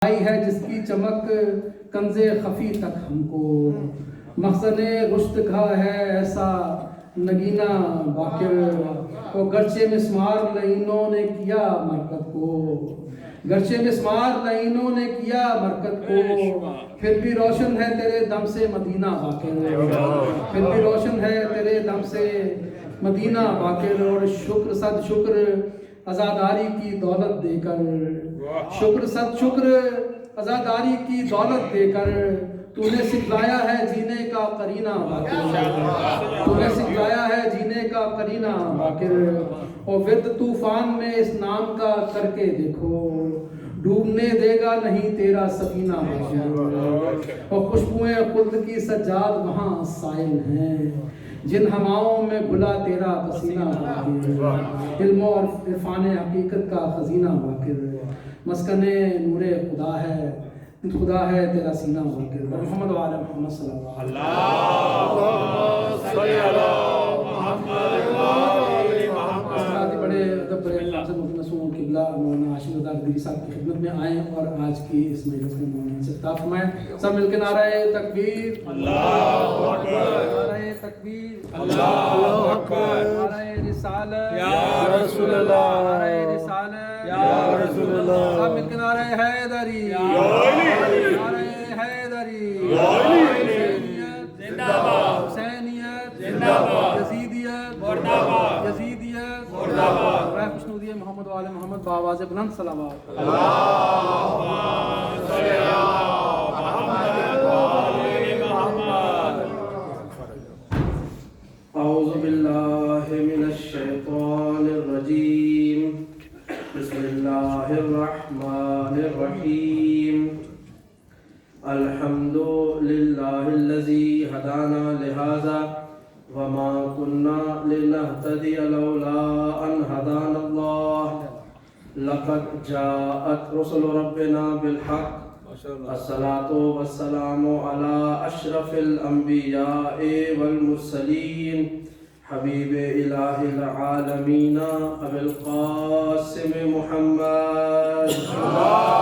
آئی ہے جس کی چمک کنز خفی تک ہم کو، مخزن رشت کا ہے ایسا نگینہ باقر، وہ گرچہ مسمار لعینوں نے کیا مرکت کو، گرچہ مسمار لعینوں نے کیا مرکت کو، پھر بھی روشن ہے تیرے دم سے مدینہ باقر، پھر بھی روشن ہے تیرے دم سے مدینہ باقر۔ اور شکر صد شکر عزاداری کی دولت دے کر، شکر صد شکر عزاداری کی دولت دے کر، تو نے سکھلایا ہے جینے کا قرینہ باقر، تو نے سکھلایا ہے جینے کا قرینہ باقر۔ اور ورد طوفان میں اس نام کا کر کے دیکھو، ڈوبنے دے گا نہیں تیرا سفینہ باقر۔ اور خوشبوئیں خلد کی سجاد وہاں سائل ہیں، جن ہواؤں میں گھلا تیرا پسینہ باقر۔ علم اور عرفان حقیقت کا خزینہ باقر، مسکن نور خدا ہے تیرا سینہ باقر۔ محمد وعلی محمد صلی اللہ علیہ وسلم۔ بڑے ادب بڑے احترام سے مسعود قبلہ مولانا ہاشم رضا قدری صاحب کی خدمت میں آئیں اور آج کی اس مجلس میں مولانا سے خطاب فرمائیں۔ سب مل کے نعرہ تکبیر، اللہ اکبر، نعرہ تکبیر، اللہ اکبر، نعرہ رسالت یا رسول اللہ، نعرہ رسالت یا رسول اللہ، سب مل کے نعرہ حیدری، نعرہ حیدری، حسینیت زندہ باد، حسینیت زندہ باد، یزیدیت مردہ باد، یزیدیت مردہ باد۔ برائے خوشنودی محمد و آل محمد بآواز بلند صلوات۔ اللہم صلی علی محمد و آل محمد۔ اعوذ باللہ من الشیطان الرجیم، بسم اللہ الرحمن الرحیم۔ الحمد للہ الذی ہدانا لہذا وما كنا لنهتدي لولا ان هدانا الله، لقد جاءت رسل ربنا بالحق، الصلاة والسلام على اشرف الانبیاء والمرسلین، حبیب الہ العالمین ابی القاسم محمد، اللہم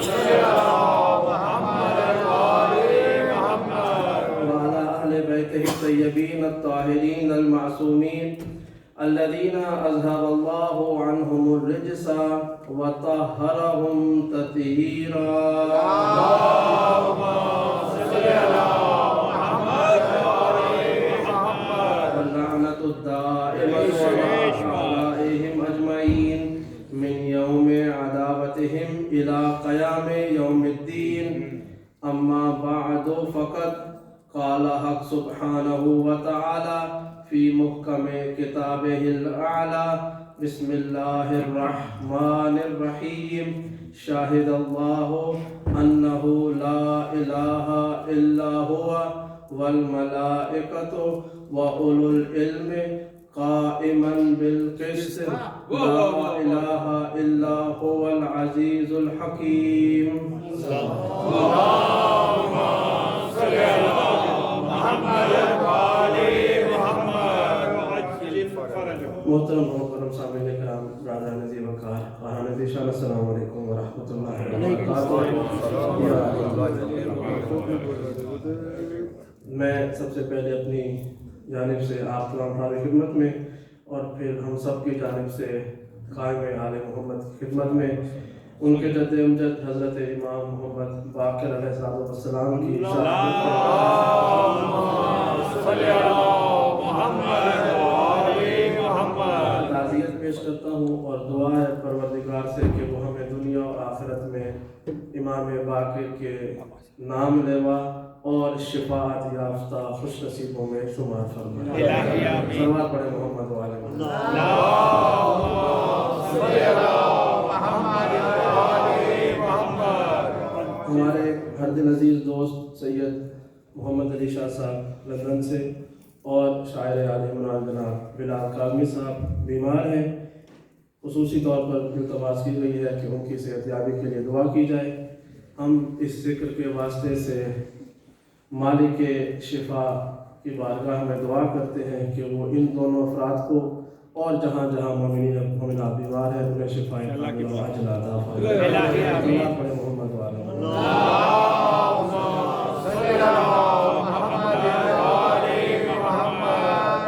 صل علی الطيبين الطاهرين المعصومين الذين أذهب الله عنهم الرجس وطهرهم تطهيرا، اللهم صل على محمد وآل محمد، واللعنة الدائمة على أعدائهم أجمعين من يوم عداوتهم إلى قيام يوم الدين، أما بعد فقد قال حق سبحانه وتعالى في محكم كتابه الأعلى، بسم الله الرحمن الرحيم، شاهد الله أنه لا إله إلا هو والملائكة وأولو العلم قائما بالقسط، لا إله إلا هو العزيز الحكيم۔ اللهم صل على محترم محترم سامعین کرام، برادران عزیز وقار، خواہان ذیشان، السلام علیکم ورحمۃ اللہ وبرکاتہ۔ میں سب سے پہلے اپنی جانب سے آپ تمام حاضر خدمت میں اور پھر ہم سب کی جانب سے قائم آل محمد کی خدمت میں ان کے جد امجد حضرت امام محمد باقر علیہ السلام کی تعزیت پیش کرتا ہوں اور دعا ہے پروردگار سے کہ وہ ہمیں دنیا اور آخرت میں امام باقر کے نام لیوا اور شفاعت یافتہ خوش نصیبوں میں شمار فرمائے۔ صلوات پڑھیں محمد و آل محمد۔ ہمارے ہر دل عزیز دوست سید محمد علی شاہ صاحب لندن سے اور شاعر عالی مراد جناب بلال کاظمی صاحب بیمار ہیں، خصوصی طور پر التماس کی گئی ہے کہ ان کی صحت یابی کے لیے دعا کی جائے۔ ہم اس ذکر کے واسطے سے مالک شفا کی بارگاہ میں دعا کرتے ہیں کہ وہ ان دونوں افراد کو اور جہاں جہاں مومنات بیمار ہیں انہیں شفائیں کاملہ عاجلہ عطا فرمائے۔ اللہ پڑھے محمد وعلی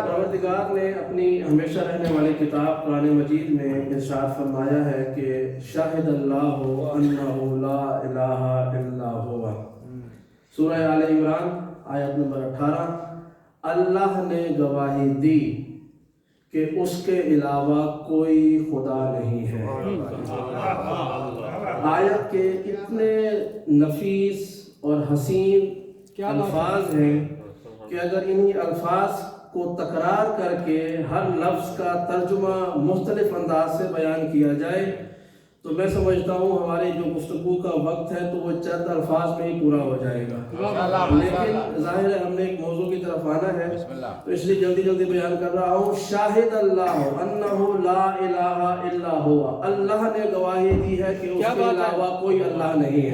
پروردگار نے اپنی ہمیشہ رہنے والی کتاب قرآن مجید میں ارشاد فرمایا ہے کہ شاہد اللہ انہ لا الہ الا ہوا۔ سورہ آل عمران آیت نمبر 18، اللہ نے گواہی دی کہ اس کے علاوہ کوئی خدا نہیں ہے۔ آیت کے اتنے نفیس اور حسین الفاظ ہیں کہ اگر انہی الفاظ کو تکرار کر کے ہر لفظ کا ترجمہ مختلف انداز سے بیان کیا جائے تو میں سمجھتا ہوں ہماری جو گفتگو کا وقت ہے تو وہ چند الفاظ میں ہی پورا ہو جائے گا، لیکن ظاہر ہے ہم نے ایک موضوع کی طرف آنا ہے تو اس لیے جلدی جلدی بیان کر رہا ہوں۔ شاہد اللہ انہ لا الہ الا ہوا، اللہ نے گواہی دی ہے کہ اس کے علاوہ کوئی اللہ نہیں ہے۔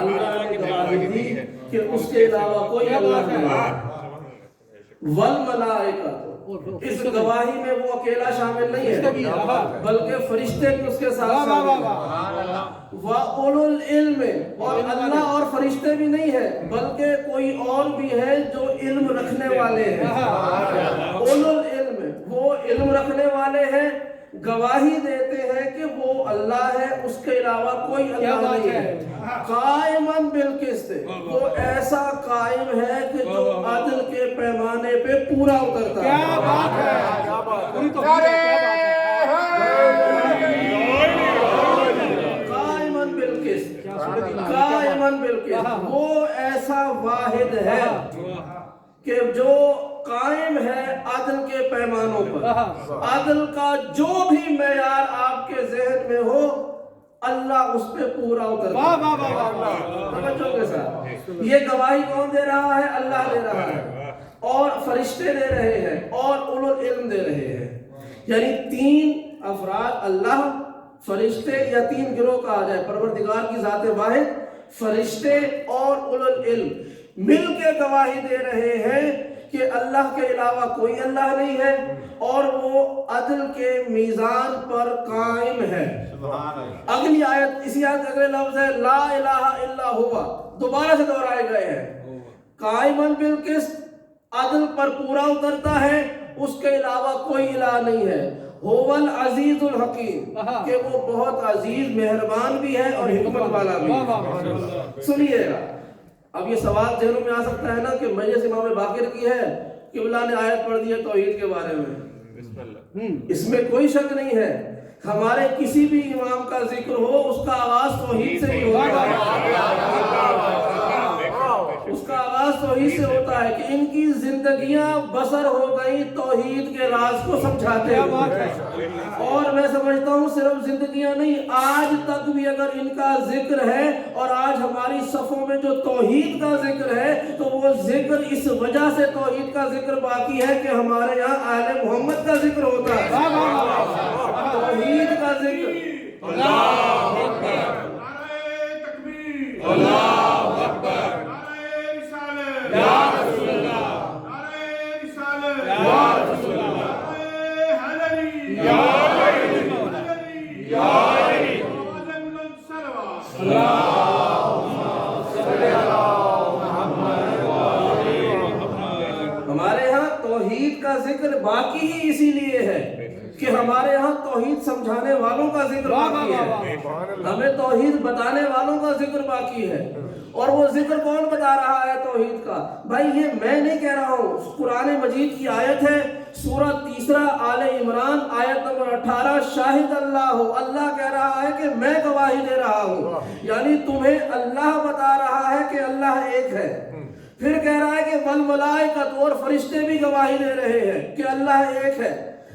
اللہ نے گواہی دی کہ اس کے علاوہ کوئی اللہ نہیں ہے۔ والملائکۃ، اس گواہی میں وہ اکیلا شامل نہیں ہے بلکہ فرشتے بھی اس کے ساتھ شامل ہیں۔ وَأُولُو الْعِلْمِ، اور اللہ اور فرشتے بھی نہیں ہے بلکہ کوئی اور بھی ہے جو علم رکھنے والے ہیں۔ اولو العلم، وہ علم رکھنے والے ہیں، گواہی دیتے ہیں کہ وہ اللہ ہے، اس کے علاوہ کوئی اللہ نہیں ہے۔ قائماً بالقسط، وہ ایسا قائم ہے کہ جو عدل کے پیمانے پہ پورا اترتا ہے۔ کیا بات ہے! قائماً بالقسط، قائماً بالقسط، وہ ایسا واحد ہے کہ جو قائم ہے عدل کے پیمانوں پر۔ عدل کا جو بھی معیار آپ کے ذہن میں ہو اللہ اس پہ پورا اترتا ہے۔ بچوں کے ساتھ یہ گواہی کون دے رہا ہے؟ اللہ دے رہا ہے، اور فرشتے دے رہے ہیں، اور اولو العلم دے رہے ہیں۔ یعنی تین افراد، اللہ، فرشتے، یا تین گروہ کہا جائے، پروردگار کی ذات واحد، فرشتے اور اولو العلم مل کے گواہی دے رہے ہیں کہ اللہ کے علاوہ کوئی اللہ نہیں ہے اور وہ عدل کے میزان پر قائم ہے۔ اگلی آیت، اسی آیت اگلے لفظ ہے لا الہ الا ہوا، دوبارہ سے دہرائے گئے ہیں۔ قائماً بالقسط، عدل پر پورا اترتا ہے، اس کے علاوہ کوئی الہ نہیں ہے۔ هو العزیز الحکیم، کہ وہ بہت عزیز، مہربان بھی ہے اور حکمت والا بھی ہے۔ سنیے گا، اب یہ سوال ذہنوں میں آ سکتا ہے نا کہ مجلس امام باقر کی ہے کہ اللہ نے آیت پڑھ دی ہے توحید کے بارے میں، اس میں کوئی شک نہیں ہے۔ ہمارے کسی بھی امام کا ذکر ہو اس کا آغاز توحید سے ہی ہوتا ہے، اس کا آغاز توحید سے ہوتا ہے کہ ان کی زندگیاں بسر ہو گئی توحید کے راز کو سمجھاتے ہوئے۔ اور میں سمجھتا ہوں صرف زندگیاں نہیں، آج تک بھی اگر ان کا ذکر ہے اور آج ہماری صفوں میں جو توحید کا ذکر ہے تو وہ ذکر اس وجہ سے توحید کا ذکر باقی ہے کہ ہمارے یہاں آل محمد کا ذکر ہوتا ہے، توحید کا ذکر۔ اللہ اکبر، نعرہ تکبیر، اللہ اکبر، نعرہ رسالت، یا رسول اللہ، نعرہ رسالت، یا رسول اللہ، نعرہ حیدری، یا حیدری، یا حیدری، ہمارے ہاں توحید کا ذکر باقی ہی اسی لیے ہے کہ ہمارے ہاں توحید سمجھانے والوں کا ذکر باقی ہے، ہمیں توحید بتانے والوں کا ذکر باقی ہے۔ اور وہ ذکر کون بتا رہا ہے توحید کا؟ بھائی یہ میں نہیں کہہ رہا ہوں، قرآن مجید کی آیت ہے، سورہ 3 آل عمران آیت نمبر 18، شاہد اللہ ہو، اللہ کہہ رہا ہے کہ میں گواہی دے رہا ہوں، یعنی تمہیں اللہ بتا رہا ہے کہ اللہ ایک ہے۔ پھر کہہ رہا ہے کہ والملائکۃ، اور فرشتے بھی گواہی دے رہے ہیں کہ اللہ ایک ہے۔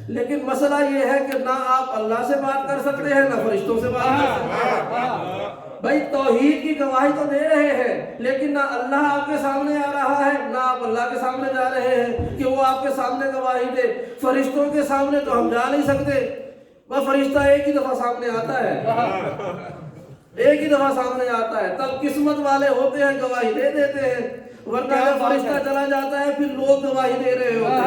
لیکن مسئلہ یہ ہے کہ نہ آپ اللہ سے بات کر سکتے ہیں نہ فرشتوں سے بات کر سکتے ہیں۔ بھائی توحید کی گواہی تو دے رہے ہیں لیکن نہ اللہ آپ کے سامنے آ رہا ہے نہ آپ اللہ کے سامنے جا رہے ہیں کہ وہ آپ کے سامنے گواہی دے۔ فرشتوں کے سامنے تو ہم جا نہیں سکتے، وہ فرشتہ ایک ہی دفعہ سامنے آتا ہے، ایک ہی دفعہ سامنے آتا ہے، تب قسمت والے ہوتے ہیں گواہی دے دیتے ہیں۔ ورنہ جب فرشتہ چلا جاتا ہے پھر لوگ گواہی دے رہے ہوتے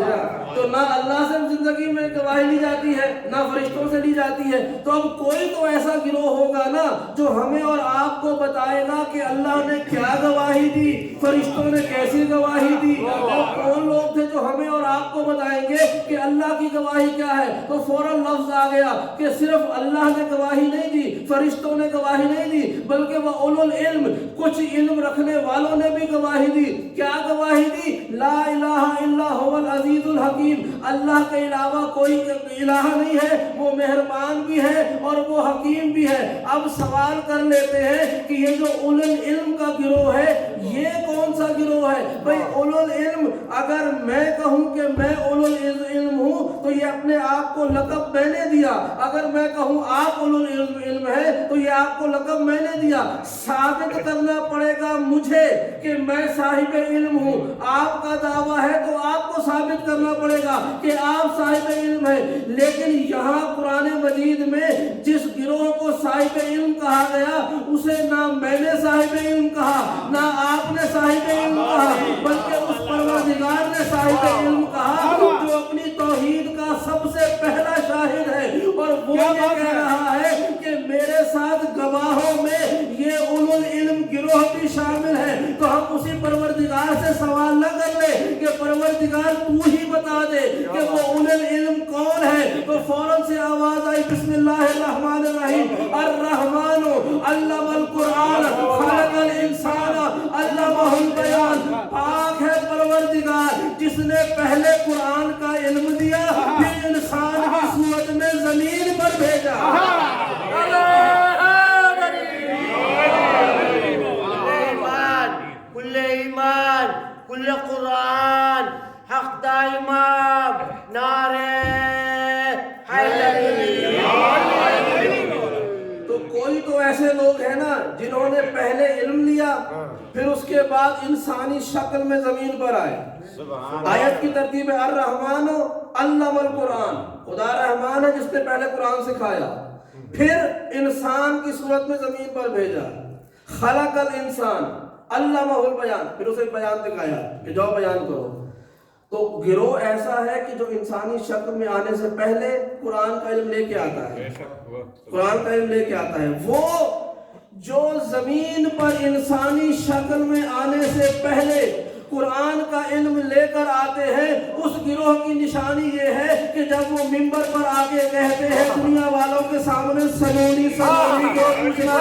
ہیں. تو نہ اللہ سے زندگی میں گواہی لی جاتی ہے نہ فرشتوں سے لی جاتی ہے. تو اب کوئی تو ایسا گروہ ہوگا نا جو ہمیں اور آپ کو بتائے گا کہ اللہ نے کیا گواہی دی, فرشتوں نے کیسی گواہی دی, اور کون لوگ تھے جو ہمیں اور آپ کو بتائیں گے کہ اللہ کی گواہی کیا ہے. تو فوراً لفظ آ گیا کہ صرف اللہ نے گواہی نہیں دی, فرشتوں نے گواہی نہیں دی, بلکہ وہ اولو العلم, کچھ علم رکھنے والوں نے بھی گواہی دی. کیا گواہی دی؟ لا الہ الا هو العزیز الحکیم, اللہ کے علاوہ کوئی الہ نہیں ہے, وہ مہربان بھی ہے اور وہ حکیم بھی ہے. اب سوال کر لیتے ہیں کہ یہ جو اولو العلم کا گروہ ہے یہ کون سا گروہ ہے؟ بھئی اولو العلم, اگر میں کہوں کہ میں اولو العلم ہوں تو یہ اپنے آپ کو لقب میں نے دیا, اگر میں کہوں آپ اولو العلم ہے تو یہ آپ کو لقب میں نے دیا. ثابت کرنا پڑے گا مجھے کہ میں صاحب علم ہوں. آپ کا دعویٰ ہے تو آپ کو ثابت کرنا پڑے گا کہ آپ صاحب علم ہیں. لیکن یہاں قرآن مجید میں جس گروہ کو صاحب علم کہا گیا اسے نہ میں نے صاحب علم کہا نہ آپ نے صاحب علم کہا, بلکہ اس پروردگار نے صاحب علم کہا جو اپنی توحید کا سب سے پہلا شاہد ہے, اور وہ یہ کہہ رہا ہے کہ میرے ساتھ گواہوں میں یہ اولو العلم گروہ بھی شامل ہے. تو ہم اسی پروردگار سے سوال نہ کر لیں کہ پروردگار تو ہی بتا دے کہ وہ اولو العلم کون ہے. تو فوراً سے آواز آئی, بسم اللہ الرحمن الرحیم, الرحمن علم القرآن خلق الانسان علمہ البیان. پاک ہے پروردگار جس نے پہلے قرآن کا علم دیا پھر انسان کی صورت میں زمین پر بھیجا. کل ایمان کل قرآن حق دا امام نعرہ حیدری. تو کوئی تو ایسے لوگ ہیں نا جنہوں نے پہلے علم لیا پھر اس کے بعد انسانی شکل میں زمین پر آئے. آیت کی ترتیب ہے الرحمن علم القرآن, خدا رحمان ہے جس نے پہلے قرآن سکھایا پھر انسان کی صورت میں زمین پر بھیجا. خلق الانسان علمہ البیان, پھر اسے بیان دکھایا کہ جاؤ بیان کرو. تو گروہ ایسا ہے کہ جو انسانی شکل میں آنے سے پہلے قرآن کا علم لے کے آتا ہے, قرآن کا علم لے کے آتا ہے. وہ جو زمین پر انسانی شکل میں آنے سے پہلے قرآن کا علم لے کر آتے ہیں, اس گروہ کی نشانی یہ ہے کہ جب وہ منبر پر آگے کہتے ہیں دنیا والوں کے سامنے سلونی سلونی کو پوچھنا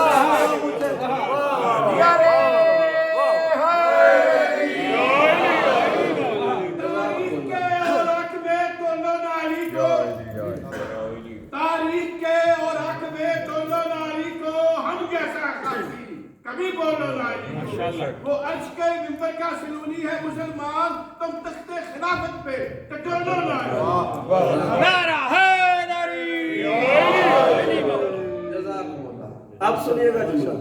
کبھی بولو نہیں, وہ عرش کے منبر کا سلونی ہے مسلمان, تم تخت خلافت پہ ٹٹولو نہیں. نعرہ حیدری. اب سنیے گا جملہ.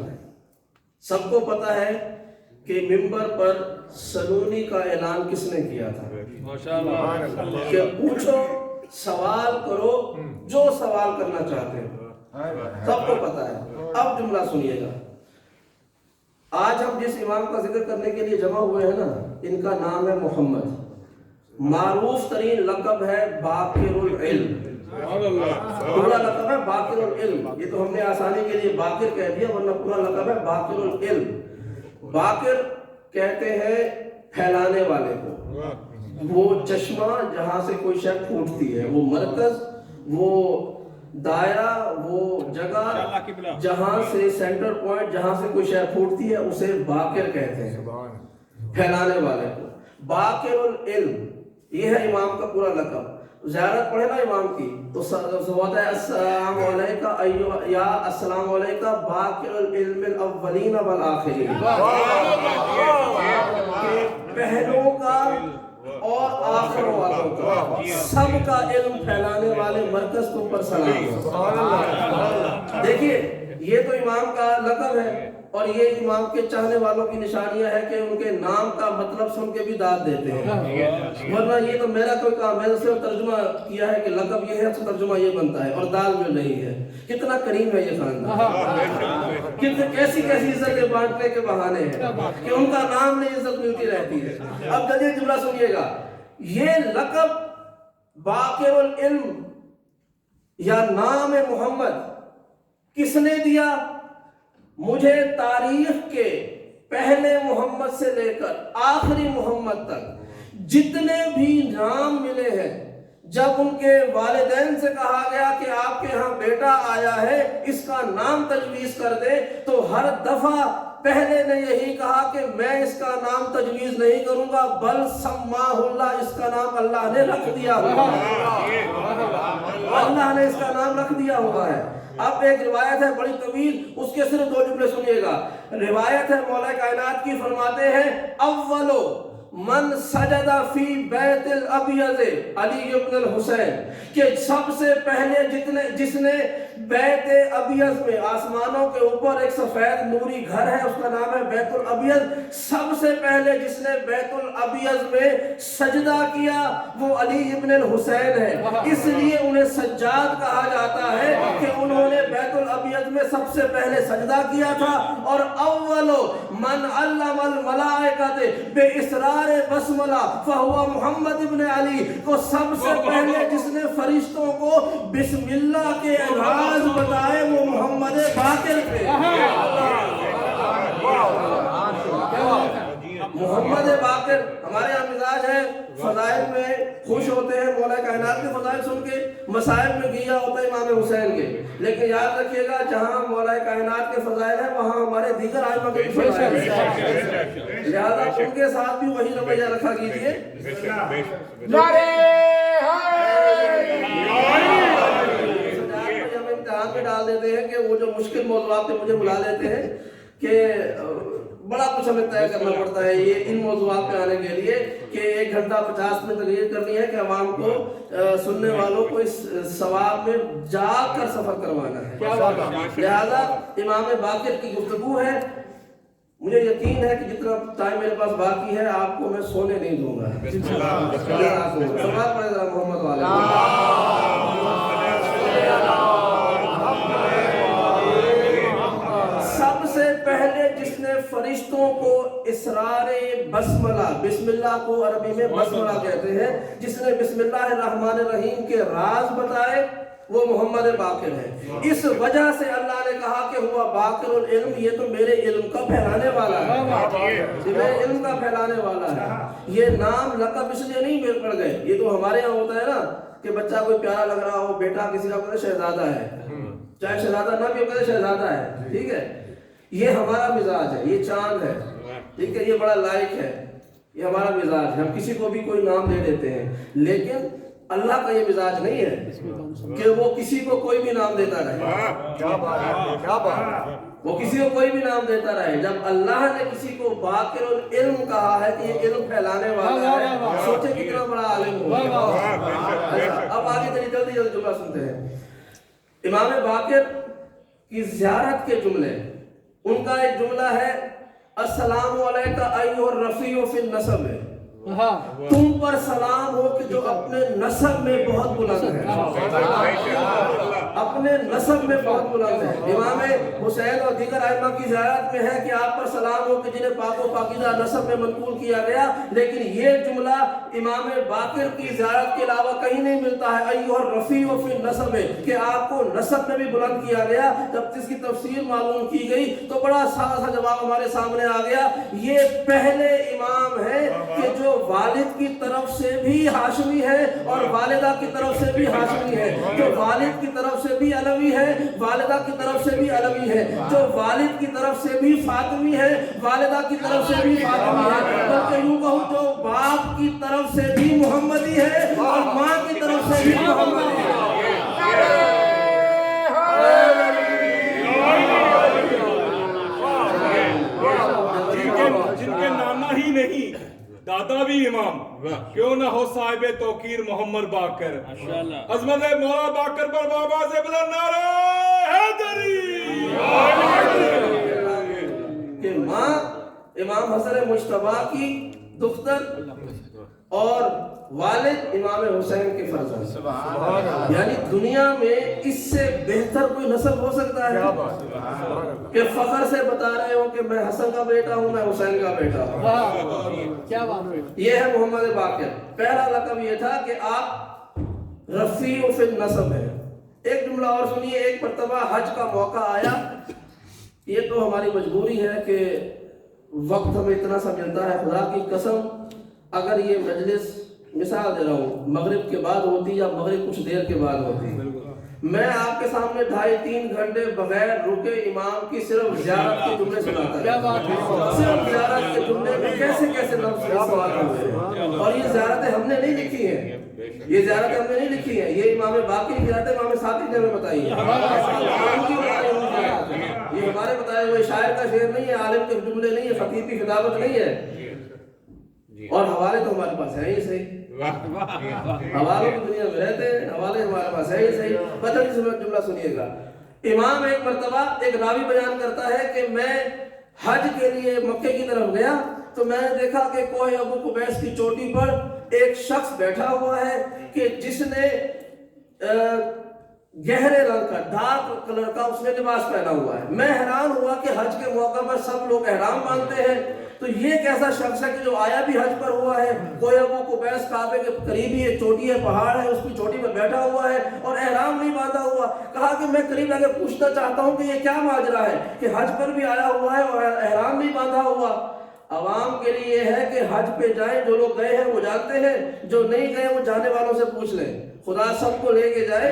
سب کو پتا ہے کہ منبر پر سلونی کا اعلان کس نے کیا تھا کہ پوچھو سوال کرو جو سوال کرنا چاہتے ہو, سب کو پتا ہے. اب جملہ سنیے گا. آج ہم جس امام کا ذکر کرنے کے لیے جمع ہوئے ہیں نا, ان کا نام ہے محمد. معروف ترین لقب ہے باقر العلم. پورا لقب ہے باقر العلم. یہ تو ہم نے آسانی کے لیے باقر کہہ دیا, ورنہ پورا لقب ہے باقر العلم. باقر کہتے ہیں پھیلانے والے کو, وہ چشمہ جہاں سے کوئی شے پھوٹتی ہے, وہ مرکز, وہ دائرہ, وہ جگہ جہاں سے سینٹر پوائنٹ جہاں سے کوئی شے پھوٹتی ہے اسے باقر کہتے ہیں, پھیلانے والے کو. باقر العلم یہ ہے امام کا پورا لقب. زیارت پڑھے نا امام کی تو ہوتا ہے السلام علیکہ یا السلام علیکہ باقر العلم الاولین والآخرین, پہلوں کا اور آخر والوں کا سب کا علم پھیلانے والے مرکز تم پر سلام. دیکھیے یہ تو امام امام کا لقب ہے اور یہ امام کے چاہنے والوں کی نشانیاں ہے کہ ان کے نام کا مطلب سن کے بھی داد دیتے ہیں، ورنہ یہ تو میرا کوئی کام، میں نے صرف ترجمہ کیا ہے کہ لقب یہ ہے تو ترجمہ یہ بنتا ہے اور داد مل رہی ہے۔ کتنا کریم ہے یہ خاندان، کیسی کیسی عزتیں بانٹنے کے بہانے ہیں کہ ان کا نام میں عزت ملتی رہتی ہے۔ اب جدید جملہ سنیے گا، یہ لقب باقر العلم یا نام محمد کس نے دیا؟ مجھے تاریخ کے پہلے محمد سے لے کر آخری محمد تک جتنے بھی نام ملے ہیں، جب ان کے والدین سے کہا گیا کہ آپ کے ہاں بیٹا آیا ہے اس کا نام تجویز کر دے، تو ہر دفعہ پہلے نے یہی کہا کہ میں اس کا نام تجویز نہیں کروں گا، بل سماہ اللہ، اس کا نام اللہ نے رکھ دیا ہوا ہے، اللہ نے اس کا نام رکھ دیا ہوا ہے۔ اب ایک روایت ہے بڑی طویل، اس کے صرف 2 جملے سنیے گا۔ روایت ہے مولا کائنات کی، فرماتے ہیں اولو من سجدہ فی بیت الابیض علی ابن الحسین، کہ سب سے پہلے جس نے بیت ابیض میں، آسمانوں کے اوپر ایک سفید نوری گھر ہے اس کا نام ہے بیت الابیض، سب سے پہلے جس نے بیت الابیض میں سجدہ کیا وہ علی ابن الحسین ہے، اس لیے انہیں سجاد کہا جاتا ہے کہ انہوں نے بیت الابیض میں سب سے پہلے سجدہ کیا تھا۔ اور اولو من علم الملائکۃ بے اسرار بسملہ فہو محمد ابن علی، کو سب سے پہلے جس نے فرشتوں کو بسم اللہ کے الفاظ بتائے وہ محمد باقر تھے۔ محمد باقر ہمارے یہاں مزاج ہے فضائل میں خوش ہوتے ہیں، مولا کائنات کے فضائل سن کے، مسائل میں گیا ہوتا ہے امام حسین کے، لیکن یاد رکھیے گا جہاں مولا کائنات کے فضائل ہیں وہاں ہمارے دیگر ائمہ کے فضائل ہیں، لہذا ان کے ساتھ بھی وہی رویہ رکھا کیجیے۔ ہم امتحان میں ڈال دیتے ہیں کہ وہ جو مشکل موضوعات پہ مجھے بلا لیتے ہیں کہ بڑا کچھ ہمیں طے کرنا پڑتا ہے یہ ان موضوعات پہ آنے کے لیے کہ 1 گھنٹہ 50 منٹ تقریر کرنی ہے کہ عوام کو سننے والوں کو اس ثواب میں جا کر سفر کروانا ہے۔ لہذا امام باقر کی گفتگو ہے، مجھے یقین ہے کہ جتنا ٹائم میرے پاس باقی ہے آپ کو میں سونے نہیں دوں گا۔ سوال پڑھے ذرا محمد والے۔ سب سے پہلے جس نے فرشتوں کو اسرار بسملہ، بسم اللہ کو عربی میں بسملہ کہتے ہیں، جس نے بسم اللہ الرحمن الرحیم کے راز بتائے وہ محمد باقر ہے۔ اس وجہ سے اللہ نے کہا کہ ہوا باقر العلم، یہ تو میرے علم کا پھیلانے والا ہے، یہ میرے علم کا پھیلانے والا ہے۔ یہ نام لقب اس لیے نہیں پڑ گئے، یہ تو ہمارے یہاں ہوتا ہے نا کہ بچہ کوئی پیارا لگ رہا ہو، بیٹا کسی کا کہتے شہزادہ ہے، چاہے شہزادہ نہ بھی ہو کہتے شہزادہ ہے، ٹھیک ہے، یہ ہمارا مزاج ہے، یہ چاند ہے، ٹھیک ہے، یہ بڑا لائق ہے، یہ ہمارا مزاج ہے، ہم کسی کو بھی کوئی نام دے دیتے ہیں، لیکن اللہ کا یہ مزاج نہیں ہے کہ وہ کسی کو کوئی بھی نام دیتا رہے، وہ کسی کو کوئی بھی نام دیتا رہے۔ جب اللہ نے کسی کو باقر العلم کہا ہے کہ یہ علم پھیلانے والا ہے، سوچے کتنا بڑا عالم ہوگا۔ اب آگے چلیے، جلدی جلدی جملہ سنتے ہیں۔ امام باقر کی زیارت کے جملے، ان کا ایک جملہ ہے السلام علیکہ ایھا الرفیع فی النسب، تم پر سلام ہو کہ جو اپنے نسب میں بہت بلند ہے، اپنے نسب میں بہت بلند ہے۔ امام حسین اور دیگر ائمہ کی زیارت میں ہے کہ آپ پر سلام ہو کہ جنہیں پاک و پاکیزہ نسب میں منقول کیا گیا، لیکن یہ جملہ امام باقر کی زیارت کے علاوہ کہیں نہیں ملتا ہے، ایھا الرفیع فی النسب، کہ آپ کو نسب میں بھی بلند کیا گیا۔ جب اس کی تفسیر معلوم کی گئی تو بڑا سادہ سا جواب ہمارے سامنے آ گیا، یہ پہلے امام ہے کہ جو والد کی طرف سے بھی ہاشمی ہے اور والدہ کی طرف سے بھی ہاشمی ہے، جو والد کی طرف سے بھی علوی ہے، والدہ کی طرف سے بھی علوی ہے، جو والد کی طرف سے بھی فاطمی ہے، والدہ کی طرف سے بھی فاطمی ہے، بلکہ یوں کہوں جو باپ کی طرف سے بھی محمدی ہے اور ماں کی طرف سے بھی محمدی ہے۔ جن کے نانا ہی نہیں دادا بھی امام، کیوں نہ ہو صاحب توقیر محمد باقر، عظمت مولا باقر پر بابا سے بلند نعرہ حیدری۔ امام حسن مجتبی کی دختر اور والد امام حسین کے فرزند. یعنی دنیا میں اس سے بہتر کوئی نسل ہو سکتا ہے کہ فخر سے بتا رہے ہو کہ میں حسن کا بیٹا ہوں, میں حسین کا بیٹا ہوں. کیا بات ہے. یہ ہے محمد باقر. پہلا لقب یہ تھا کہ آپ رفیع فی النسب ہیں. ایک جملہ اور سنیے. ایک مرتبہ حج کا موقع آیا. یہ تو ہماری مجبوری ہے کہ وقت ہمیں اتنا سا ملتا ہے, خدا کی قسم اگر یہ مجلس مثال دے رہا ہوں مغرب کے بعد ہوتی یا مغرب کچھ دیر کے بعد ہوتی, میں آپ کے سامنے 2.5-3 گھنٹے بغیر رکے امام کی صرف زیارت کے جملے سناتا. کیا بات ہے. صرف زیارت کے جملے میں کیسے کیسے لفظ استعمال ہوئے ہیں. اور یہ زیارتیں ہم نے نہیں لکھی ہیں, یہ زیارتیں ہم نے نہیں لکھی ہیں, یہ امام باقر کی زیارتیں امام صادق نے ہمیں بتائی ہیں. یہ ہمارے بتائے ہوئے شاعر کا شعر نہیں ہے, عالم کے جملے نہیں ہے, خطیب کی خطابت نہیں ہے. اور حوالے تو ہمارے پاس ہیں ہی صحیح. حوالوں کی دنیا میں رہتے ہیں, حوالے ہمارے پاس ہیں ہی صحیح. بدل سے جملہ سنیے گا. امام ایک مرتبہ ایک راوی بیان کرتا ہے کہ میں حج کے لیے مکے کی طرف گیا تو میں نے دیکھا کہ کوہ ابو قبیس کی چوٹی پر ایک شخص بیٹھا ہوا ہے کہ جس نے گہرے رنگ کا ڈارک کلر کا اس نے لباس پہنا ہوا ہے. میں حیران ہوا کہ حج کے موقع پر سب لوگ احرام باندھتے ہیں, تو یہ کیسا شخص ہے کہ جو آیا بھی حج پر ہوا ہے, کوہ ابو قبیس کعبے کے قریب ہی ایک چوٹی ہے, پہاڑ ہے, اس کی چوٹی پر بیٹھا ہوا ہے اور احرام نہیں باندھا ہوا. کہا کہ میں قریب آ کے پوچھنا چاہتا ہوں کہ یہ کیا ماجرا ہے کہ حج پر بھی آیا ہوا ہے اور احرام نہیں باندھا ہوا. عوام کے لیے یہ ہے کہ حج پہ جائیں, جو لوگ گئے ہیں وہ جانتے ہیں, جو نہیں گئے وہ جانے والوں سے پوچھ لیں. خدا سب کو لے کے جائے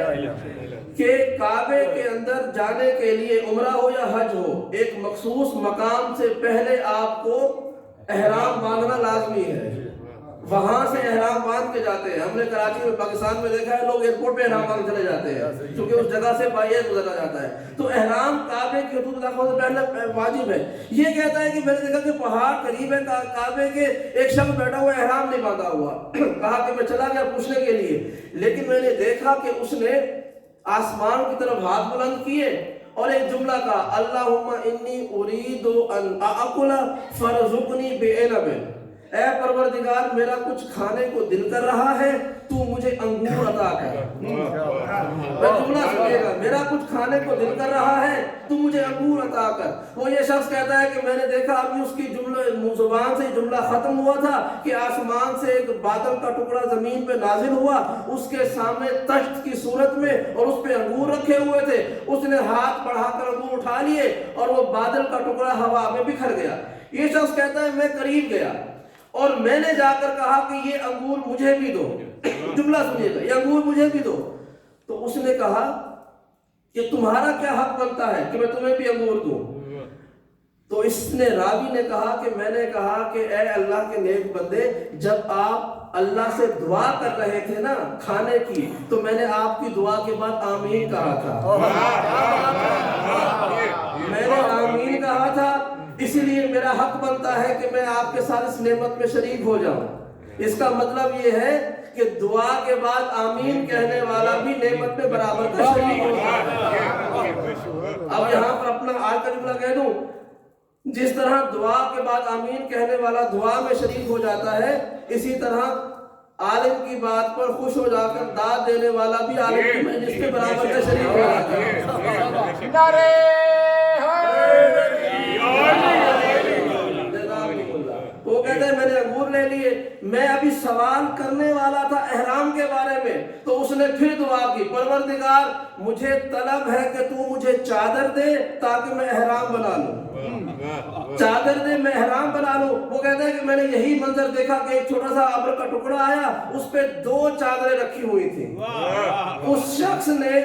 کہ کعبے کے اندر جانے کے لیے عمرہ ہو یا حج ہو, ایک مخصوص مقام سے پہلے آپ کو احرام باندھنا لازمی ہے. وہاں سے احرام باندھ کے جاتے ہیں. ہم نے کراچی میں پاکستان میں دیکھا ہے لوگ ایئرپورٹ پہ احرام باندھ چلے جاتے ہیں کیونکہ اس جگہ سے باہر گزرا جاتا ہے. تو احرام کعبے کی حدود داخلوں سے پہلے واجب ہے. یہ کہتا ہے کہ میں نے دیکھا کہ پہاڑ قریب ہے کعبے کے, ایک شخص بیٹھا ہوا احرام نہیں باندھا ہوا. کہا کہ میں چلا گیا پوچھنے کے لیے, لیکن میں نے دیکھا کہ اس نے آسمان کی طرف ہاتھ بلند کیے اور ایک جملہ کہا, اللہم انی ارید ان آکل فرزقنی بعنب. اے پروردگار میرا کچھ کھانے کو دل کر رہا ہے, تو مجھے انگور عطا کر. جملہ سنیے گا, میرا کچھ کھانے کو دل کر رہا ہے تو مجھے انگور عطا کر. وہ یہ شخص کہتا ہے کہ میں نے دیکھا ابھی اس کی زبان سے جملہ ختم ہوا تھا کہ آسمان سے ایک بادل کا ٹکڑا زمین پہ نازل ہوا, اس کے سامنے تشت کی صورت میں اور اس پہ انگور رکھے ہوئے تھے. اس نے ہاتھ بڑھا کر انگور اٹھا لیے اور وہ بادل کا ٹکڑا ہوا میں بکھر گیا. یہ شخص کہتا ہے میں قریب گیا اور میں نے جا کر کہا کہ یہ انگور مجھے بھی دو. جملہ سنیے گا, یہ انگور مجھے بھی دو. تو اس نے کہا کہ تمہارا کیا حق بنتا ہے کہ میں تمہیں بھی انگور دوں. تو اس نے راوی نے کہا کہ میں نے کہا کہ اے اللہ کے نیک بندے, جب آپ اللہ سے دعا کر رہے تھے نا کھانے کی تو میں نے آپ کی دعا کے بعد آمین کہا تھا. میں نے آمین کہا تھا, اسی لیے میرا حق بنتا ہے کہ میں آپ کے ساتھ اس نعمت میں شریک ہو جاؤں. اس کا مطلب یہ ہے کہ دعا کے بعد آمین کہنے والا بھی نعمت میں برابر کا شریک ہوتا ہے. اب یہاں پر اپنا آج کا جملہ کہہ دوں, جس طرح دعا کے بعد آمین کہنے والا دعا میں شریک ہو جاتا ہے, اسی طرح عالم کی بات پر خوش ہو جا کر داد دینے والا بھی عالم کی مجلس کے برابر کا شریک ہو جاتا ہے. وہ کہتے ہیں میں نے انگور لے لیے. میں ابھی سوال کرنے والا تھا احرام کے بارے میں, تو اس نے پھر دعا کی, پروردگار مجھے طلب ہے کہ تو مجھے چادر دے تاکہ میں احرام بنا لوں. چادر دے میں احرام بنا لوں. وہ کہتے ہیں کہ میں نے یہی منظر دیکھا کہ ایک چھوٹا سا ابر کا ٹکڑا آیا, اس پہ 2 چادریں رکھی ہوئی تھی. اس شخص نے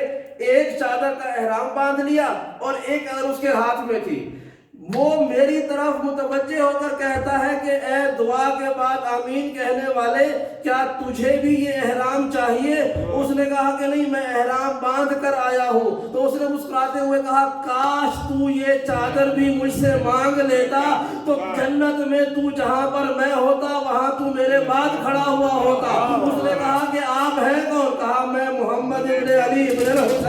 ایک چادر کا احرام باندھ لیا اور ایک اگر اس کے ہاتھ میں تھی. وہ میری طرف متوجہ ہو کر کہتا ہے کہ اے دعا کے بعد آمین کہنے والے, کیا تجھے بھی یہ احرام چاہیے؟ اس نے کہا کہ نہیں, میں احرام باندھ کر آیا ہوں. تو اس نے مسکراتے ہوئے کہا کاش تو یہ چادر بھی مجھ سے مانگ لیتا تو جنت میں تو جہاں پر میں ہوتا وہاں تو میرے بعد کھڑا ہوا ہوتا. اس نے کہا کہ آپ ہیں کون؟ کہا میں محمد ابن علی ابن الحسین.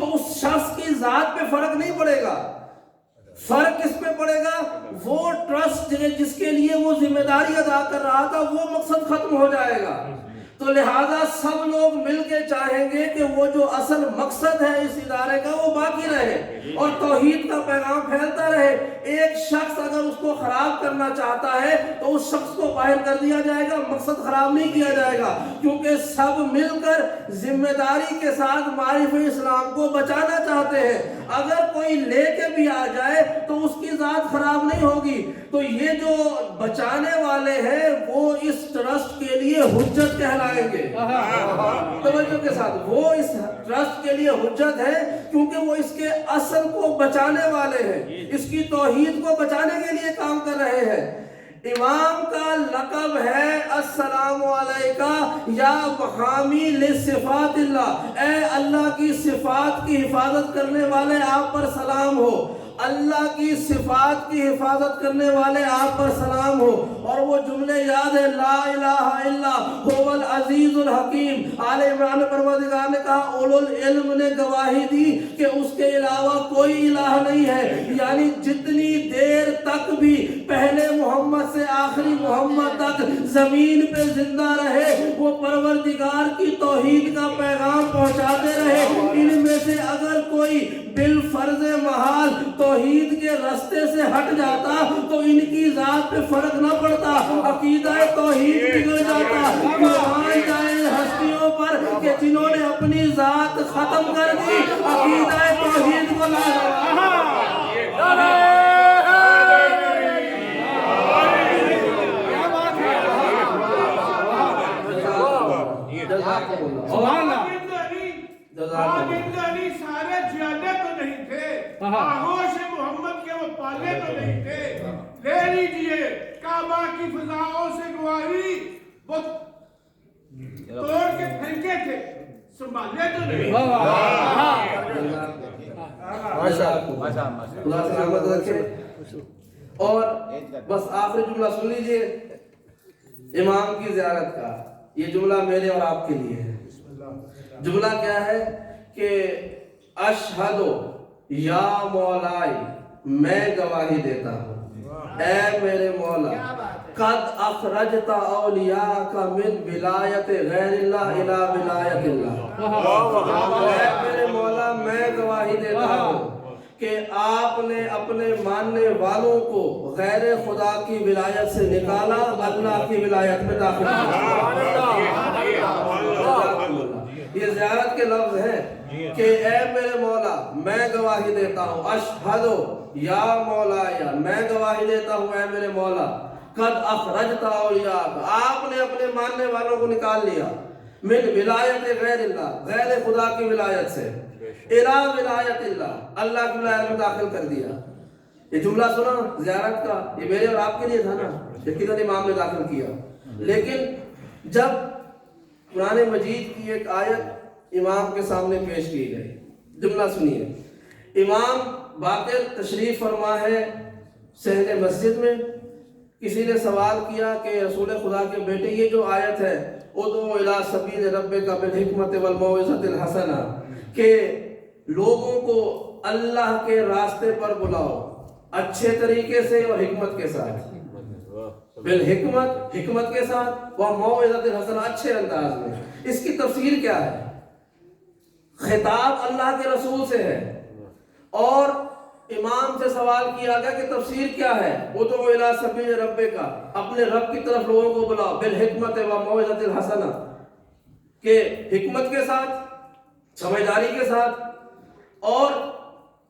تو اس شخص کی ذات پہ فرق نہیں پڑے گا. فرق کس پہ پڑے گا؟ وہ ٹرسٹ جس کے لیے وہ ذمہ داری ادا کر رہا تھا وہ مقصد ختم ہو جائے گا. تو لہٰذا سب لوگ مل کے چاہیں گے کہ وہ جو اصل مقصد ہے اس ادارے کا وہ باقی رہے اور توحید کا پیغام پھیلتا رہے. ایک شخص اگر اس کو خراب کرنا چاہتا ہے تو اس شخص کو باہر کر دیا جائے گا, مقصد خراب نہیں کیا جائے گا, کیونکہ سب مل کر ذمہ داری کے ساتھ معرفت اسلام کو بچانا چاہتے ہیں. اگر کوئی لے کے بھی آ جائے تو اس کی ذات خراب نہیں ہوگی. تو یہ جو بچانے والے ہیں وہ اس ٹرسٹ کے لیے حجت کہلائیں گے. توجہ کے ساتھ, وہ اس ٹرسٹ کے لیے حجت ہے کیونکہ وہ اس کے اصل کو بچانے والے ہیں, اس کی توحید کو بچانے کے لیے کام کر رہے ہیں. امام کا لقب ہے السلام علیکہ یا محامی لصفات اللہ, اے اللہ کی صفات کی حفاظت کرنے والے آپ پر سلام ہو, اللہ کی صفات کی حفاظت کرنے والے آپ پر سلام ہو. اور وہ جملے یاد ہے, لا الہ الا هو العزیز الحکیم. آل عمران پروردگار نے کہا, اولو العلم نے گواہی دی کہ اس کے علاوہ کوئی الہ نہیں ہے. یعنی جتنی دیر تک بھی پہلے محمد سے آخری محمد تک زمین پہ زندہ رہے وہ پروردگار کی توحید کا پیغام پہنچاتے رہے. ان میں سے اگر کوئی بالفرض محال توحید کے رستے سے ہٹ جاتا تو ان کی ذات پہ فرق نہ پڑتا, عقیدہ توحید بگڑ جاتا. مان جائے ہستیوں پر کہ جنہوں نے اپنی ذات ختم کر دی, عقیدہ توحید کو سارے جیادے تو نہیں تھے, آغوش محمد کے وہ پالے تو نہیں تھے. لے لیجئے کعبہ کی فضاؤں سے گواہی, وہ توڑ کے پھینکے تھے, سنبھالے تو نہیں. اللہ سلامت رکھے. اور بس آخری جملہ سن لیجئے امام کی زیارت کا. یہ جملہ میرے اور آپ کے لیے ہے. جملہ کیا ہے کہ اشہدو یا مولائی, میں گواہی دیتا ہوں اے میرے مولا, قد اخرجت اولیاءک من ولایت غیر اللہ الى ولایت اللہ. اے میرے مولا میں گواہی دیتا ہوں کہ آپ نے اپنے ماننے والوں کو غیر خدا کی ولایت سے نکالا, اللہ کی ولایت میں داخل کیا. یہ زیارت کے لفظ ہیں کہ اے میرے مولا میں گواہی دیتا ہوں, اشہدو یا مولایا, میں گواہی دیتا ہوں اے میرے مولا, قد اخرجت اولیاءک, آپ نے اپنے ماننے والوں کو نکال لیا, من ولایت غیر اللہ, غیر خدا کی ولایت سے, الى ولایت اللہ, اللہ کی ولایت میں داخل کر دیا. یہ جملہ سنا زیارت کا, یہ میرے اور آپ کے لیے تھا نا, یقیناً امام نے داخل کیا. لیکن جب قرآن مجید کی ایک آیت امام کے سامنے پیش کی گئی, جملہ سنیے. امام باقر تشریف فرما ہے صحن مسجد میں. کسی نے سوال کیا کہ رسول خدا کے بیٹے یہ جو آیت ہے ادعو الی سبیل ربک بالحکمت والموعظۃ الحسنہ, کہ لوگوں کو اللہ کے راستے پر بلاؤ اچھے طریقے سے اور حکمت کے ساتھ, بالحکمت حکمت کے ساتھ, وہ موعظۃ الحسنہ اچھے انداز میں. اس کی تفسیر کیا ہے؟ خطاب اللہ کے رسول سے ہے اور امام سے سوال کیا گیا کہ تفسیر کیا ہے؟ ادعو الی سبیل ربک, اپنے رب کی طرف لوگوں کو بلاؤ, بالحکمت والموعظۃ الحسنہ, کہ حکمت کے ساتھ, سمجھداری کے ساتھ اور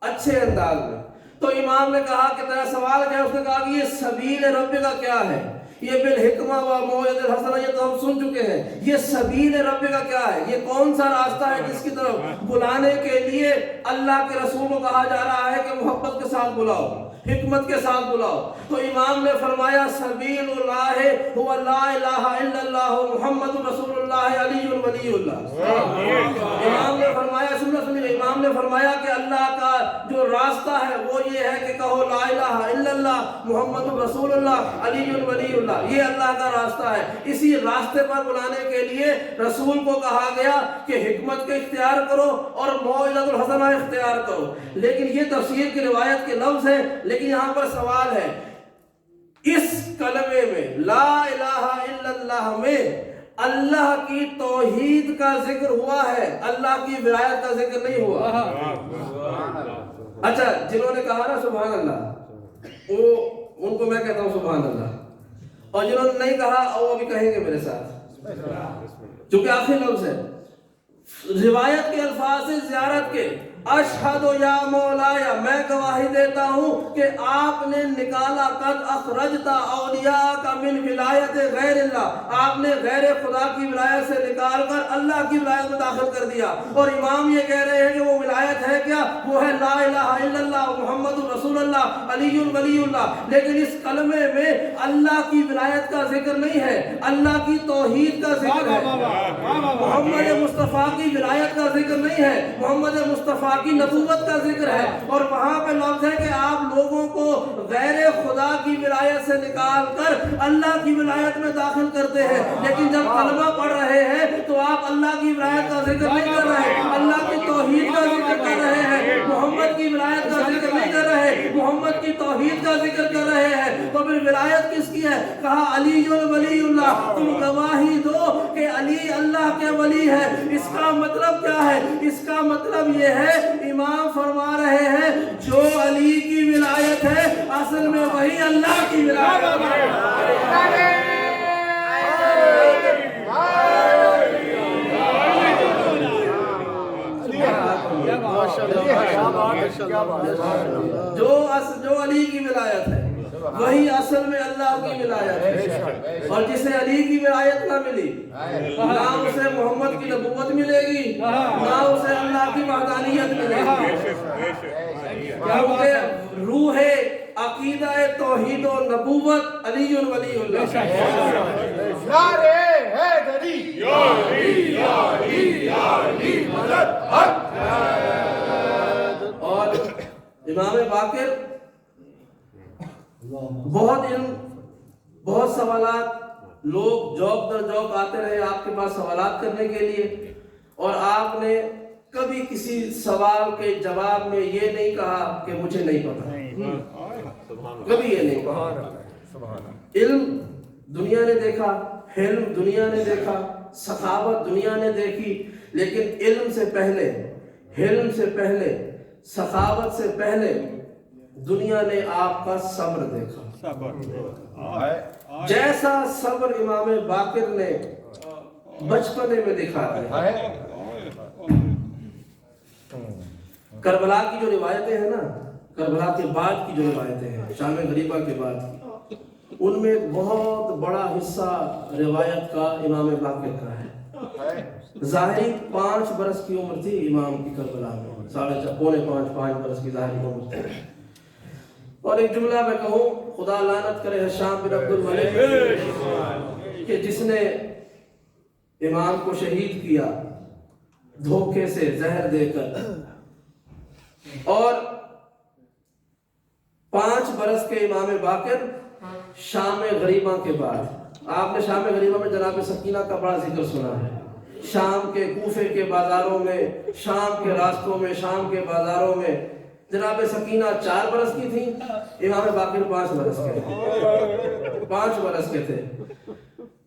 اچھے انداز میں. تو امام نے کہا کہ تیرا سوال کیا ہے؟ اس نے کہا کہ یہ سبیل رب کا کیا ہے؟ یہ بالحکمہ و موعظۃ الحسنہ یہ تو ہم سن چکے ہیں. یہ سبیل رب کا کیا ہے؟ یہ کون سا راستہ ہے جس کی طرف بلانے کے لیے اللہ کے رسول کو کہا جا رہا ہے کہ محبت کے ساتھ بلاؤ, حکمت کے ساتھ بلاؤ. تو امام نے فرمایا سبیل اللہ هو لا الہ الا اللہ محمد رسول اللہ علی ولی اللہ. امام نے فرمایا سنیے امام نے فرمایا کہ اللہ کا جو راستہ ہے وہ یہ ہے کہ کہو لا الہ الا اللہ محمد رسول اللہ علی ولی اللہ. یہ اللہ کا راستہ ہے. اسی راستے پر بلانے کے لیے رسول کو کہا گیا کہ حکمت کے اختیار کرو اور موعظۃ الحسنہ اختیار کرو. لیکن یہ تفسیر کی روایت کے لفظ ہے. لیکن یہاں پر سوال ہے, اس کلمے میں لا الہ الا اللہ میں اللہ کی توحید کا ذکر ہوا ہے, اللہ کی ولایت کا ذکر نہیں ہوا. اچھا, جنہوں نے کہا نا سبحان اللہ, وہ ان کو میں کہتا ہوں سبحان اللہ, اور جنہوں نے نہیں کہا وہ بھی کہیں گے میرے ساتھ, چونکہ آخری لفظ ہے. روایت کے الفاظ سے زیارت کے اشہد یا مولایا, میں گواہی دیتا ہوں کہ آپ نے نکالا قد اخرجتا اولیاء کا من ولایت غیر اللہ, آپ نے غیر خدا کی ولایت سے نکال کر اللہ کی ولایت میں داخل کر دیا. اور امام یہ کہہ رہے ہیں کہ وہ ولایت ہے کیا, وہ ہے لا الہ الا اللہ محمد رسول اللہ علی ولی اللہ. لیکن اس کلمے میں اللہ کی ولایت کا ذکر نہیں ہے, اللہ کی توحید کا ذکر ہے, محمد مصطفیٰ کی ولایت کا ذکر نہیں ہے, محمد مصطفیٰ کی نبوت کا ذکر ہے. اور وہاں پہ لفظ ہے کہ آپ لوگوں کو غیر خدا کی ولایت سے نکال کر اللہ کی ولایت میں داخل کرتے ہیں. لیکن جب کلمہ پڑھ رہے ہیں تو آپ اللہ کی ولایت کا ذکر نہیں کر رہے, اللہ کی توحید کا ذکر کر رہے ہیں, محمد کی ولایت کا ذکر نہیں کر رہے, محمد کی توحید کا ذکر کر رہے ہیں. تو پھر ولایت کس کی ہے؟ کہا علی ولی اللہ. تم گواہی دو کہ علی اللہ کے ولی ہے. اس کا مطلب کیا ہے؟ اس کا مطلب یہ ہے, امام فرما رہے ہیں جو علی کی ولایت ہے اصل میں وہی اللہ کی ولایت ہے. جو علی کی ولایت ہے وہی اصل میں اللہ کی ولایت ہے. اور جسے علی کی ولایت نہ ملی نہ اسے محمد کی نبوت ملے گی, نہ اسے اللہ کی وحدانیت ملے گی. کیونکہ روح عقیدہ توحید و نبوت علی ولی اللہ. نعرے حیدری یا علی یا علی یا علی مدد حق. اور امام باقر بہت علم, بہت سوالات, لوگ جوک در جوک آتے رہے آپ کے پاس سوالات کرنے کے لیے, اور آپ نے کبھی کسی سوال کے جواب میں یہ نہیں کہا کہ مجھے نہیں پتا, کبھی یہ نہیں کہا. علم دنیا نے دیکھا, حلم دنیا نے دیکھا, سخاوت دنیا نے دیکھی, لیکن علم سے پہلے, حلم سے پہلے, سخاوت سے پہلے دنیا نے آپ کا صبر دیکھا. جیسا صبر امام باقر نے بچپنے میں دکھایا ہے. کربلا کی جو روایتیں ہیں نا, کربلا کے بعد کی جو روایتیں ہیں, شام غریبہ کے بعد کی, ان میں ایک بہت بڑا حصہ روایت کا امام باقر کا ہے. ظاہری 5 برس کی عمر تھی امام کی کربلا میں, 4.5 برس کی ظاہری عمر تھی. اور ایک جملہ میں کہوں, خدا لعنت کرے ہشام بن عبد الملک کہ جس نے امام کو شہید کیا دھوکے سے, زہر دے کر. اور 5 برس کے امام باقر شام غریبہ کے بعد, آپ نے شام غریبہ میں جناب سکینہ کا بڑا ذکر سنا ہے. شام کے کوفے کے بازاروں میں, شام کے راستوں میں, شام کے بازاروں میں جناب سکینہ 4 برس کی تھی, امام باقر 5 برس کے تھے, 5 برس کے تھے.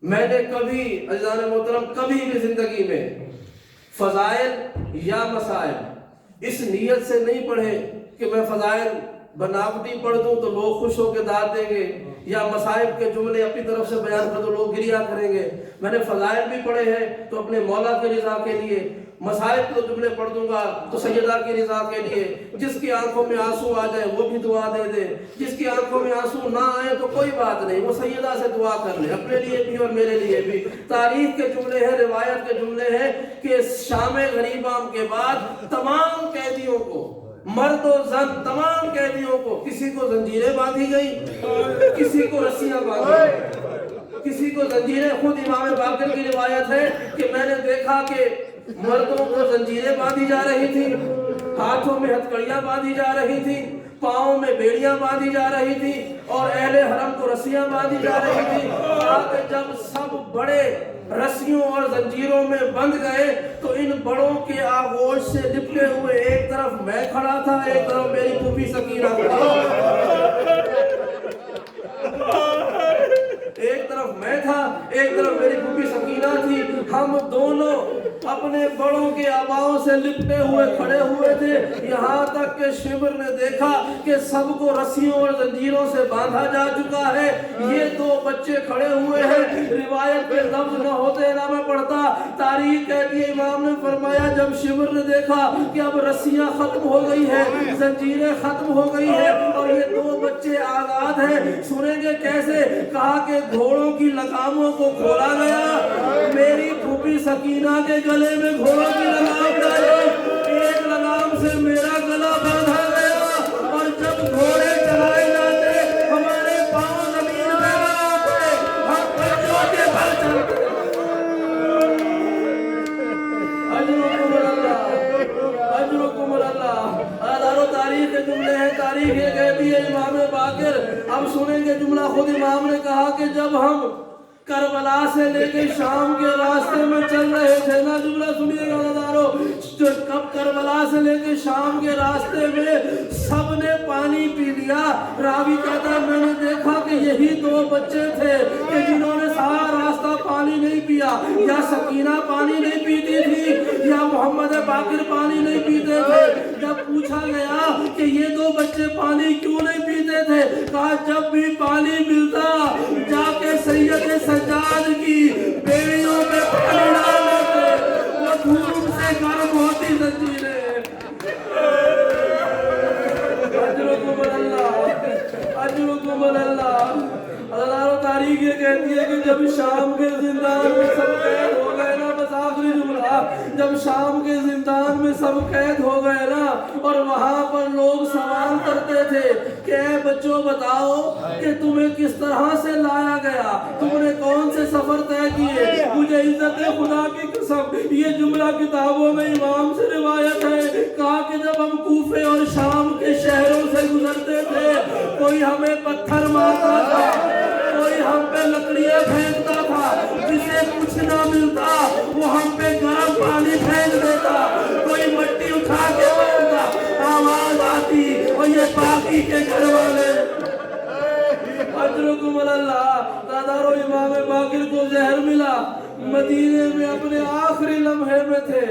میں نے کبھی عزیزان محترم کبھی بھی زندگی میں فضائل یا مسائل اس نیت سے نہیں پڑھے کہ میں فضائل بناوٹی پڑھ دوں تو لوگ خوش ہو کے داد دیں گے, یا مصائب کے جملے اپنی طرف سے بیان کر تو لوگ گریا کریں گے. میں نے فضائل بھی پڑھے ہیں تو اپنے مولا کی رضا کے لیے, مصائب کے جملے پڑھ دوں گا تو سیدہ کی رضا کے لیے. جس کی آنکھوں میں آنسو آ جائے وہ بھی دعا دے دے, جس کی آنکھوں میں آنسو نہ آئے تو کوئی بات نہیں, وہ سیدہ سے دعا کر لے, اپنے لیے بھی اور میرے لیے بھی. تاریخ کے جملے ہیں, روایت کے جملے ہیں کہ شام غریبہ کے بعد تمام قیدیوں کو مرد و زن تمام قیدیوں کو، کسی کو زنجیریں باندھی گئی، کسی کو رسیاں باندھی گئی، کسی کو زنجیریں، خود امام باقر کی روایت ہے کہ میں نے دیکھا کہ مردوں کو زنجیریں باندھی جا رہی تھی، ہاتھوں میں ہتھکڑیاں باندھی جا رہی تھی، پاؤں میں بیڑیاں باندھی جا رہی تھی، اور اہل حرم کو رسیاں باندھی جا رہی تھی۔ آگے جب سب بڑے رسیوں اور زنجیروں میں بند گئے تو ان بڑوں کے آغوش سے لپٹے ہوئے ایک طرف میں کھڑا تھا، ایک طرف میری پھوپھی سکینہ ایک طرف میں تھا، ایک طرف میری پھوپھی سکینہ تھی۔ ہم دونوں اپنے بڑوں کے آباؤں سے لپٹے ہوئے کھڑے ہوئے تھے، یہاں تک کہ شبر نے دیکھا کہ سب کو رسیوں اور زنجیروں سے باندھا جا چکا ہے، یہ دو بچے کھڑے ہوئے ہیں۔ روایت کے لفظ نہ ہوتے نہ میں پڑھتا، تاریخ کہتی ہے امام نے فرمایا جب شبر نے دیکھا کہ اب رسیاں ختم ہو گئی ہیں، زنجیریں ختم ہو گئی ہیں اور یہ دو بچے آزاد ہیں، سنیں گے کیسے؟ کہا کہ گھوڑوں کی لگاموں کو کھولا گیا، میری پھوپھی سکینہ کے گلے میں گھوڑوں کی لگام ڈالی، ایک لگام سے میرا گلا باندھا گیا، اور جب گھوڑے چلائے جاتے ہمارے پاؤں زمین پہ آتے، ہم پنجوں کے بل چلتے۔ اجرکم اللہ، اجرکم اللہ۔ ہزاروں تاریخ کے جملے ہیں، تاریخ یہ کہتی ہے امام باقر۔ اب سنیں گے جملہ، خود امام نے کہا کہ جب ہم کربلا سے لے کے شام کے راستے میں چل رہے تھے نا، جملہ سنیے گا ہزاروں، کب کربلا سے لے کے شام کے راستے میں سب نے پانی پی لیا، راوی کہتا ہے میں نے دیکھا کہ یہی دو بچے تھے کہ جنہوں نے سارا راستہ پانی نہیں پیا، یا سکینہ پانی نہیں پیتی تھی یا محمد باقر پانی نہیں پیتے تھے۔ جب پوچھا گیا کہ یہ دو بچے پانی کیوں نہیں پیتے تھے، کہا جب بھی پانی ملتا جا کے سید سجاد کی بیڑیوں پہ پانی ڈال دیتے، وہ دھوپ سے گرم ہوتی زنجیریں۔ اجرکم اللہ، اجرکم اللہ۔ ہزاروں تاریخ یہ کہتی ہے کہ جب شام کے زندان میں سب قید ہو گئے نا، بس آخری جملہ، جب شام کے زندان میں سب قید ہو گئے نا اور وہاں پر لوگ سوال کرتے تھے کہ اے بچوں بتاؤ کہ تمہیں کس طرح سے لایا گیا، تم نے کون سے سفر طے کیے، مجھے عزت خدا کی قسم یہ جملہ کتابوں میں امام سے روایت ہے، کہا کہ جب ہم کوفے اور شام کے شہروں سے گزرتے تھے کوئی ہمیں پتھر مارتا تھا، کوئی ہم پہ لکڑیاں پھینکتا تھا، جسے کچھ نہ ملتا وہ ہم پہ گرم پانی پھینک دیتا، کوئی مٹی اٹھا کے مارتا، آواز آتی اور یہ باقی کے گھر والے۔ اجرکم اللہ۔ دادارو امام باقر کو زہر ملا، مدینے میں اپنے آخری لمحے میں تھے،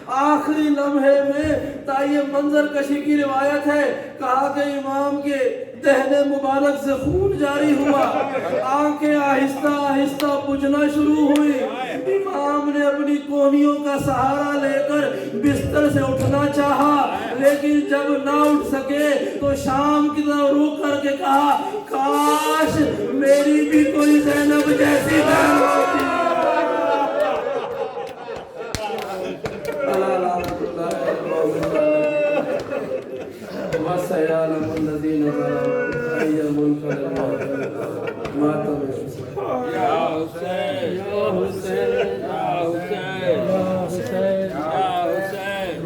آخری لمحے میں تا یہ منظر کشی کی روایت ہے، کہا کہ امام کے دہنے مبارک سے خون جاری ہوا، آنکھیں آہستہ آہستہ بجھنا شروع ہوئی، امام نے اپنی کوہنیوں کا سہارا لے کر بستر سے اٹھنا چاہا، لیکن جب نہ اٹھ سکے تو شام کی طرف روک کر کے کہا کاش میری بھی کوئی زینب جیسی بہن ہوتی۔ وَسَيَعْلَمُ الَّذِينَ ظَلَمُوا أَيَّ مُنقَلَبٍ مَاتَمْ یا حسین، یا حسین، یا حسین، یا حسین،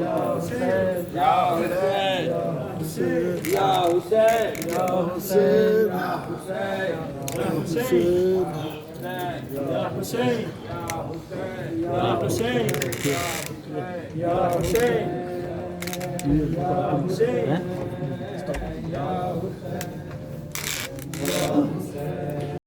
یا حسین، یا حسین، یا حسین، یا حسین، یا حسین، یا حسین، یا حسین، یا حسین، یا حسین۔